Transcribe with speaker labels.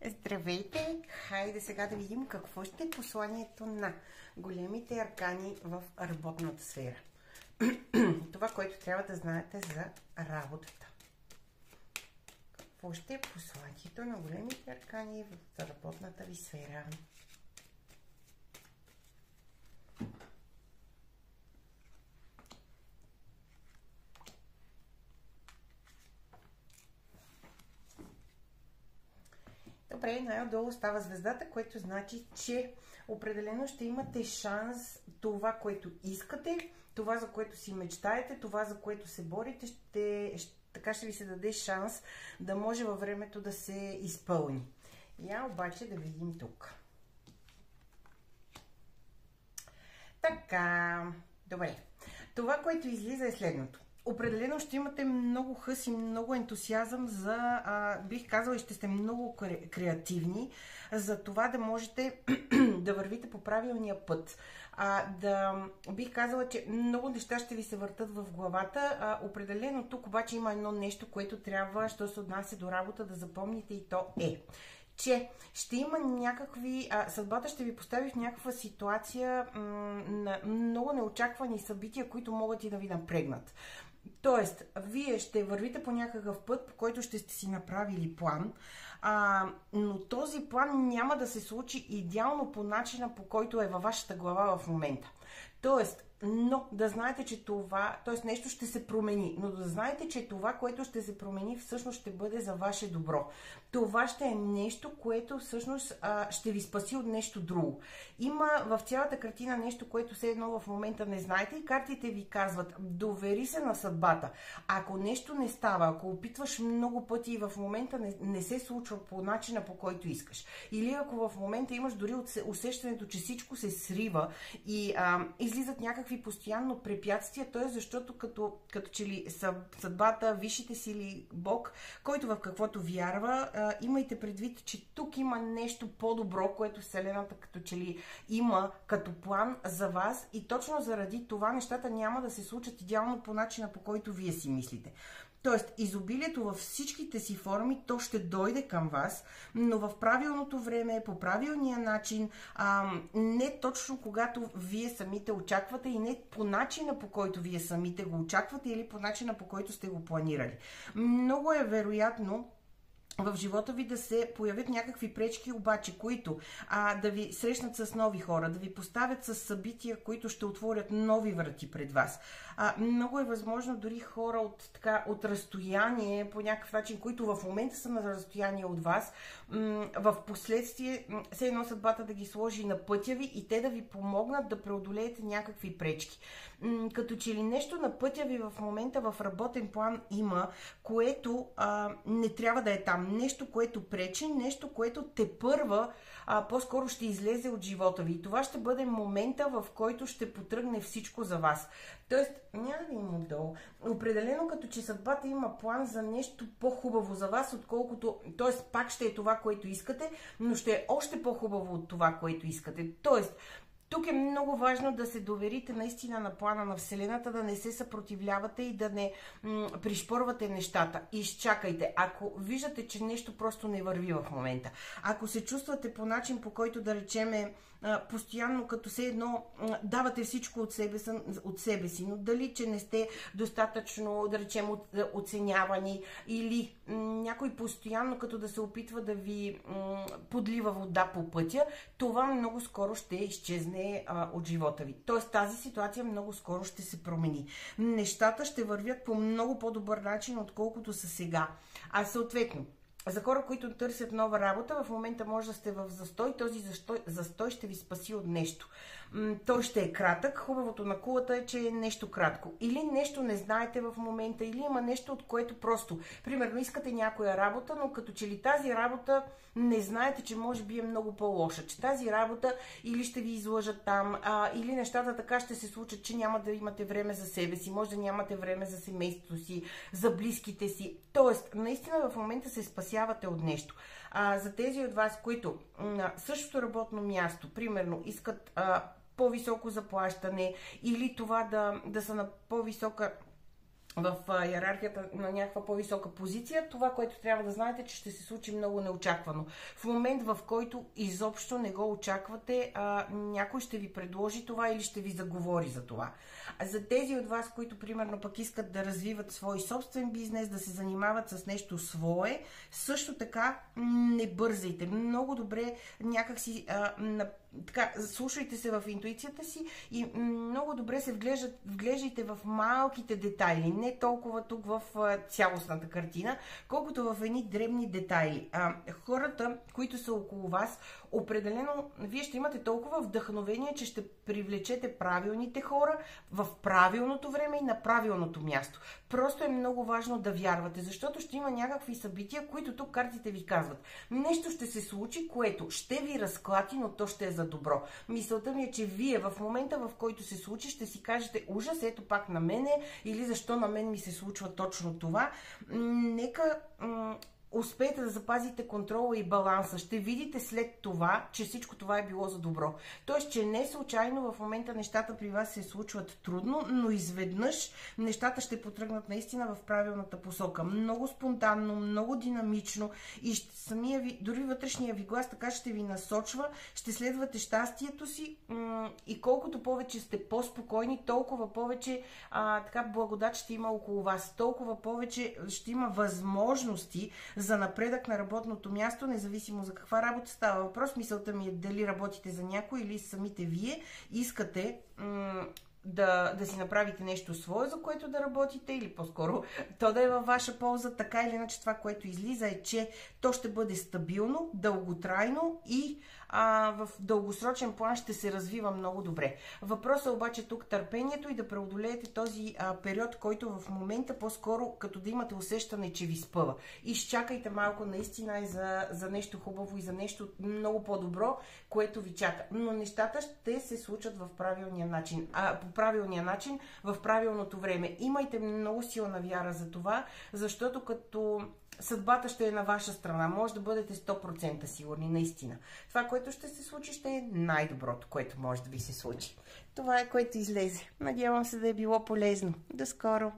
Speaker 1: Здравейте! Хайде сега да видим какво ще е посланието на големите аркани в работната сфера. Това, което трябва да знаете за работата. Какво ще е посланието на големите аркани в работната ви сфера? Добре, най-отдолу става звездата, което значи, че определено ще имате шанс това, което искате, това, за което си мечтаете, това, за което се борите, така ще ви се даде шанс да може във времето да се изпълни. Я обаче да видим тук. Така, добре. Това, което излиза е следното. Определено ще имате много хъс и много ентусиазъм бих казала, и ще сте много креативни, за това да можете да вървите по правилния път. Бих казала, че много неща ще ви се въртат в главата. Определено тук обаче има едно нещо, което трябва, що се отнася до работа, да запомните, и то е, че ще има някакви... съдбата ще ви постави в някаква ситуация на много неочаквани събития, които могат и да ви напрегнат. Тоест, вие ще вървите по някакъв път, по който ще сте си направили план, но този план няма да се случи идеално по начина, по който е във вашата глава в момента. Тоест, но да знаете, че това, т.е. нещо ще се промени, но да знаете, че това, което ще се промени, всъщност ще бъде за ваше добро. Това ще е нещо, което всъщност ще ви спаси от нещо друго. Има в цялата картина нещо, което все едно в момента не знаете, и картите ви казват: довери се на съдбата. Ако нещо не става, ако опитваш много пъти и в момента не се случва по начина, по който искаш, или ако в момента имаш дори усещането, че всичко се срива и излизат някакви постоянно препятствия, т.е. защото като че ли съдбата, висшите сили, Бог, който в каквото вярва, имайте предвид, че тук има нещо по-добро, което Вселената като че ли има като план за вас, и точно заради това нещата няма да се случат идеално по начина, по който вие си мислите. Тоест, изобилието във всичките си форми, то ще дойде към вас, но в правилното време, по правилния начин, не точно когато вие самите очаквате, и не по начина, по който вие самите го очаквате, или по начина, по който сте го планирали. Много е вероятно в живота ви да се появят някакви пречки, обаче, които да ви срещнат с нови хора, да ви поставят с събития, които ще отворят нови врати пред вас. Много е възможно дори хора от разстояние, по някакъв начин, които в момента са на разстояние от вас, в последствие все едно съдбата да ги сложи на пътя ви и те да ви помогнат да преодолеете някакви пречки. Като че ли нещо на пътя ви в момента в работен план има, което не трябва да е там. Нещо, което пречи, нещо, което тепърва по-скоро ще излезе от живота ви. И това ще бъде момента, в който ще потръгне всичко за вас. Тоест, няма да има отдолу. Определено като че съдбата има план за нещо по-хубаво за вас, отколкото... Тоест, пак ще е това, което искате, но ще е още по-хубаво от това, което искате. Тоест, тук е много важно да се доверите наистина на плана на Вселената, да не се съпротивлявате и да не пришпорвате нещата. Изчакайте. Ако виждате, че нещо просто не върви в момента, ако се чувствате по начин, по който, да речеме, постоянно като все едно давате всичко от себе си, но дали, че не сте достатъчно, да речем, оценявани, или някой постоянно като да се опитва да ви подлива вода по пътя, това много скоро ще изчезне от живота ви. Тоест, тази ситуация много скоро ще се промени. Нещата ще вървят по много по-добър начин, отколкото са сега. Съответно, за хора, които търсят нова работа, в момента може да сте в застой. Този застой ще ви спаси от нещо. Той ще е кратък. Хубавото на кулата е, че е нещо кратко. Или нещо не знаете в момента, или има нещо, от което просто, примерно, искате някоя работа, но като че ли тази работа не знаете, че може би е много по-лоша. Че тази работа или ще ви излъжат там, или нещата така ще се случат, че няма да имате време за себе си, може да нямате време за семейството си, за близките си. Тоест, наистина в момента се спасявате от нещо. За тези от вас, които на същото работно място, примерно, искат по-високо заплащане, или това да са на по-висока в иерархията на някаква по-висока позиция, това, което трябва да знаете, че ще се случи много неочаквано. В момент, в който изобщо не го очаквате, някой ще ви предложи това или ще ви заговори за това. За тези от вас, които примерно пък искат да развиват свой собствен бизнес, да се занимават с нещо свое, също така не бързайте. Много добре някакси така, слушайте се в интуицията си и много добре се вглеждайте в малките детайли, не толкова тук в цялостната картина, колкото в едни дребни детайли. Хората, които са около вас, определено вие ще имате толкова вдъхновение, че ще привлечете правилните хора в правилното време и на правилното място. Просто е много важно да вярвате, защото ще има някакви събития, които тук картите ви казват. Нещо ще се случи, което ще ви разклати, но то ще е за добро. Мисълта ми е, че вие в момента, в който се случи, ще си кажете: ужас, ето пак на мене, или защо на мен ми се случва точно това. Нека успеете да запазите контрола и баланса. Ще видите след това, че всичко това е било за добро. Тоест, че не случайно в момента нещата при вас се случват трудно, но изведнъж нещата ще потръгнат наистина в правилната посока. Много спонтанно, много динамично и самия ви, дори вътрешния ви глас така ще ви насочва, ще следвате щастието си и колкото повече сте по-спокойни, толкова повече така благодат ще има около вас, толкова повече ще има възможности за напредък на работното място, независимо за каква работа става въпрос. Мисълта ми е дали работите за някой или самите вие искате да си направите нещо свое, за което да работите, или по-скоро то да е във ваша полза. Така или иначе това, което излиза, е, че то ще бъде стабилно, дълготрайно и в дългосрочен план ще се развива много добре. Въпросът обаче тук търпението и да преодолеете този период, който в момента по-скоро като да имате усещане, че ви спъва. Изчакайте малко наистина и за нещо хубаво и за нещо много по-добро, което ви чака. Но нещата ще се случат в правилния начин. По правилния начин, в правилното време. Имайте много силна вяра за това, защото като съдбата ще е на ваша страна. Може да бъдете 100% сигурни, наистина. Това, което ще се случи, ще е най-доброто, което може да ви се случи. Това е, което излезе. Надявам се да е било полезно. До скоро!